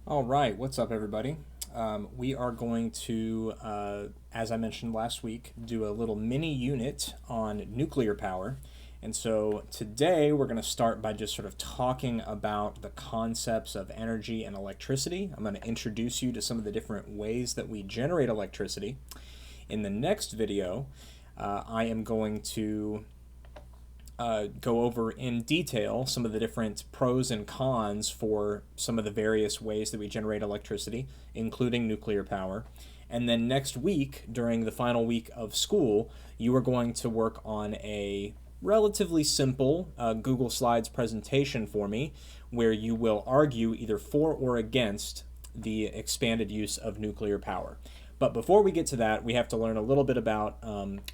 All right, what's up, everybody? We are going to, as I mentioned last week, do a little mini unit on nuclear power. And so today we're going to start by just sort of talking about the concepts of energy and electricity. I'm going to introduce you to some of the different ways that we generate electricity. In the next video, I am going to go over in detail some of the different pros and cons for some of the various ways that we generate electricity, including nuclear power. And then next week, during the final week of school, you are going to work on a relatively simple Google Slides presentation for me where you will argue either for or against the expanded use of nuclear power. But before we get to that, we have to learn a little bit about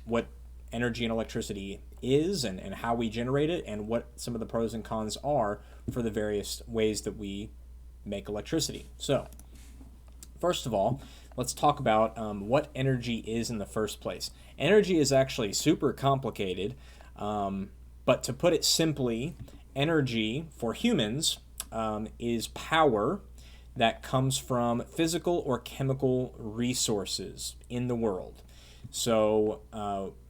what energy and electricity is and how we generate it and what some of the pros and cons are for the various ways that we make electricity. So, first of all, let's talk about what energy is in the first place. Energy is actually super complicated, but to put it simply, energy for humans is power that comes from physical or chemical resources in the world. So,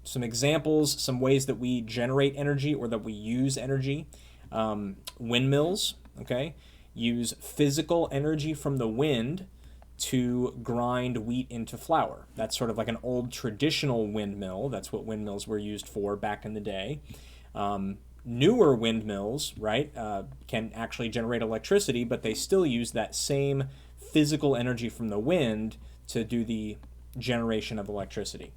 some examples, some ways that we generate energy or that we use energy. Windmills, okay, use physical energy from the wind to grind wheat into flour. That's sort of like an old traditional windmill. That's what windmills were used for back in the day. Newer windmills, right, can actually generate electricity, but they still use that same physical energy from the wind to do the generation of electricity.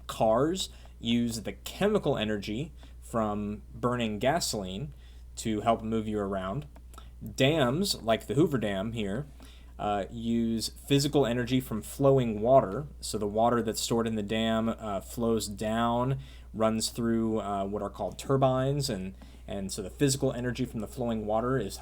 Cars use the chemical energy from burning gasoline to help move you around. Dams, like the Hoover Dam here, use physical energy from flowing water. So the water that's stored in the dam flows down, runs through what are called turbines, and so the physical energy from the flowing water is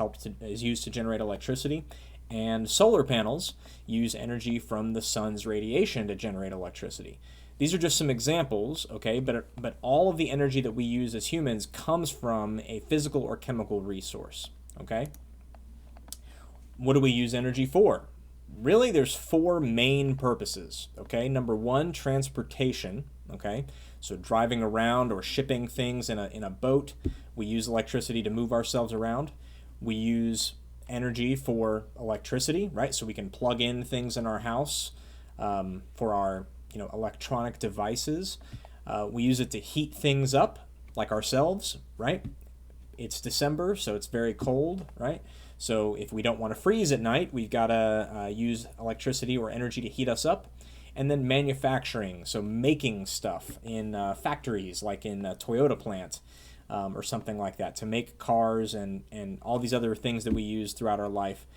used to generate electricity. And solar panels use energy from the sun's radiation to generate electricity. These are just some examples, okay, but all of the energy that we use as humans comes from a physical or chemical resource, okay? What do we use energy for? Really, there's four main purposes, okay? Number one, transportation, okay? So driving around or shipping things in a boat, we use electricity to move ourselves around. We use energy for electricity, right? So we can plug in things in our house for our electronic devices. We use it to heat things up, like ourselves, right? It's December, so it's very cold, right? So if we don't want to freeze at night, we've got to use electricity or energy to heat us up. And then manufacturing, so making stuff in factories, like in a Toyota plant or something like that, to make cars and all these other things that we use throughout our life.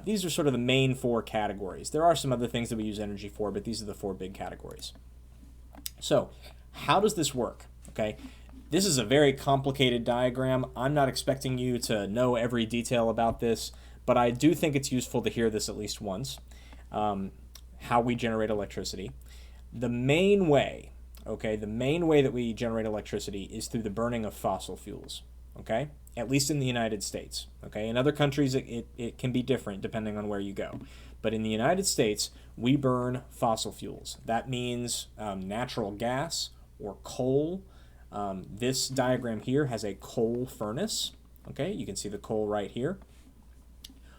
These are sort of the main four categories. There are some other things that we use energy for, but these are the four big categories. So, how does this work? Okay, this is a very complicated diagram. I'm not expecting you to know every detail about this, but I do think it's useful to hear this at least once. How we generate electricity. The main way, okay, the main way that we generate electricity is through the burning of fossil fuels, okay? At least in the United States, okay? In other countries, it can be different depending on where you go. But in the United States, we burn fossil fuels. That means natural gas or coal. This diagram here has a coal furnace, okay? You can see the coal right here.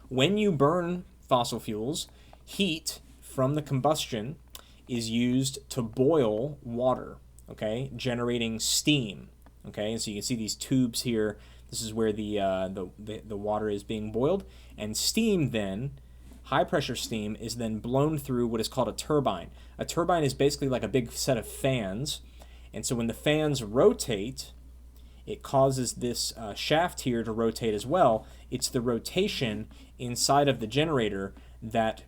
When you burn fossil fuels, heat from the combustion is used to boil water, okay, generating steam, okay. And so you can see these tubes here. This is where the water is being boiled, and steam then, high pressure steam, is then blown through what is called a turbine. A turbine is basically like a big set of fans, and so when the fans rotate, it causes this shaft here to rotate as well. It's the rotation inside of the generator that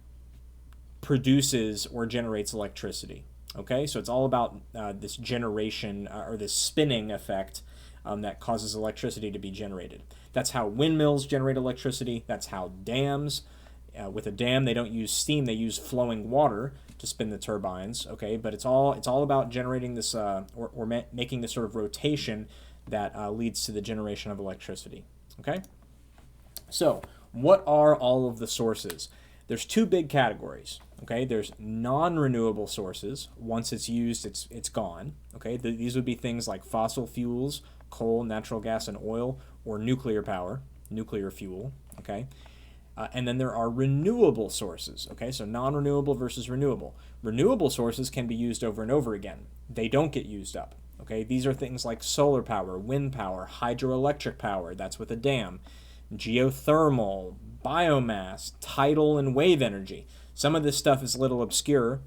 produces or generates electricity. Okay, so it's all about this generation or this spinning effect that causes electricity to be generated. That's how windmills generate electricity. That's how dams, with a dam, they don't use steam; they use flowing water to spin the turbines. Okay, but it's all about generating this or making this sort of rotation that leads to the generation of electricity. Okay, so what are all of the sources? There's two big categories. Okay, there's non-renewable sources. Once it's used, it's gone. Okay, these would be things like fossil fuels, coal, natural gas, and oil, or nuclear power, nuclear fuel. Okay, and then there are renewable sources. Okay, so non-renewable versus renewable. Renewable sources can be used over and over again. They don't get used up. Okay, these are things like solar power, wind power, hydroelectric power. That's with a dam. Geothermal, biomass, tidal, and wave energy. Some of this stuff is a little obscure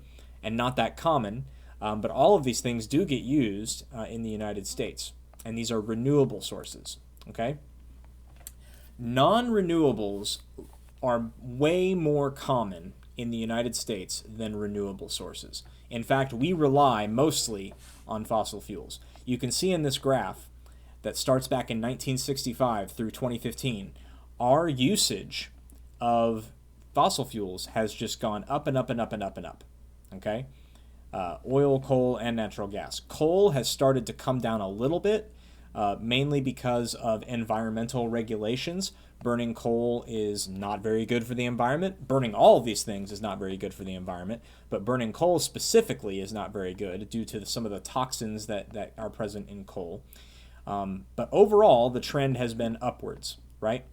and not that common, but all of these things do get used in the United States, and these are renewable sources. Okay? Non-renewables are way more common in the United States than renewable sources. In fact, we rely mostly on fossil fuels. You can see in this graph that starts back in 1965 through 2015, our usage of fossil fuels has just gone up and up and up and up and up. Okay? Oil, coal, and natural gas. Coal has started to come down a little bit, mainly because of environmental regulations. Burning coal is not very good for the environment. Burning all of these things is not very good for the environment, but burning coal specifically is not very good due to some of the toxins that are present in coal. But overall, the trend has been upwards, right?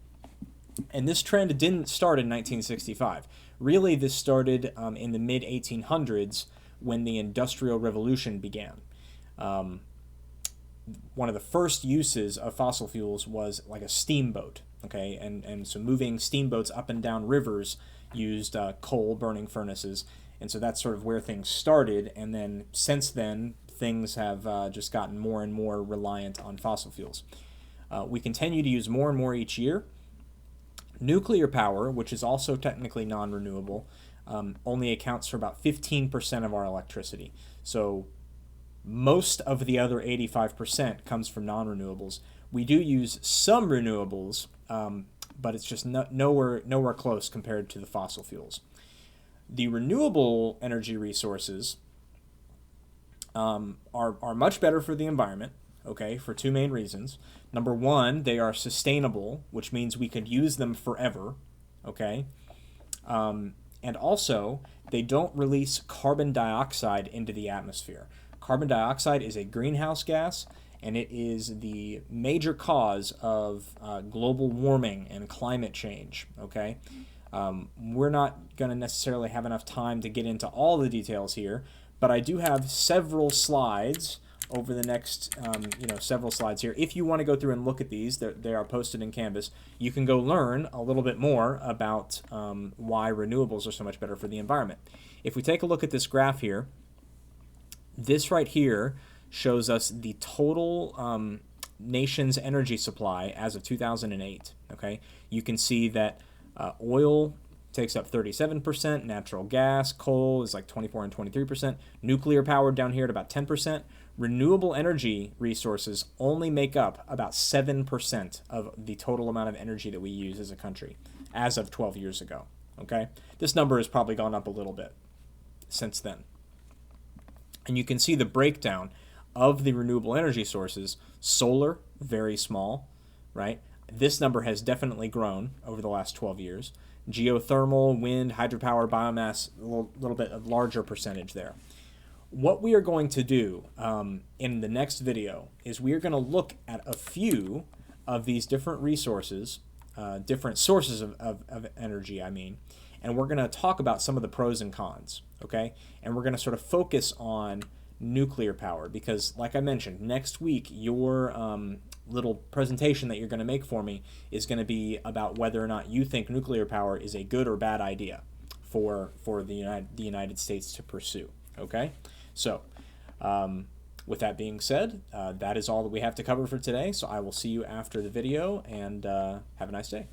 And this trend didn't start in 1965. Really, this started in the mid-1800s when the Industrial Revolution began. One of the first uses of fossil fuels was like a steamboat, okay? And so moving steamboats up and down rivers used coal burning furnaces. And so that's sort of where things started. And then since then, things have just gotten more and more reliant on fossil fuels. We continue to use more and more each year. Nuclear power, which is also technically non-renewable, only accounts for about 15% of our electricity. So most of the other 85% comes from non-renewables. We do use some renewables, but it's just nowhere close compared to the fossil fuels. The renewable energy resources are much better for the environment, okay, for two main reasons. Number one, they are sustainable, which means we could use them forever, okay? And also, they don't release carbon dioxide into the atmosphere. Carbon dioxide is a greenhouse gas, and it is the major cause of global warming and climate change, okay? We're not going to necessarily have enough time to get into all the details here, but I do have several slides over the next several slides here. If you want to go through and look at these, they are posted in Canvas. You can go learn a little bit more about why renewables are so much better for the environment. If we take a look at this graph here, this right here shows us the total nation's energy supply as of 2008. Okay, you can see that oil takes up 37%, natural gas, coal is like 24 and 23%, nuclear power down here at about 10%. Renewable energy resources only make up about 7% of the total amount of energy that we use as a country as of 12 years ago. Okay, this number has probably gone up a little bit since then. And you can see the breakdown of the renewable energy sources. Solar, very small, right? This number has definitely grown over the last 12 years. Geothermal, wind, hydropower, biomass, a little bit of larger percentage there. What we are going to do in the next video is we are going to look at a few of these different resources, different sources of energy, and we're going to talk about some of the pros and cons, okay? And we're going to sort of focus on nuclear power because, like I mentioned, next week your little presentation that you're going to make for me is going to be about whether or not you think nuclear power is a good or bad idea for the United States to pursue, okay? So, with that being said, that is all that we have to cover for today, so I will see you after the video, and have a nice day.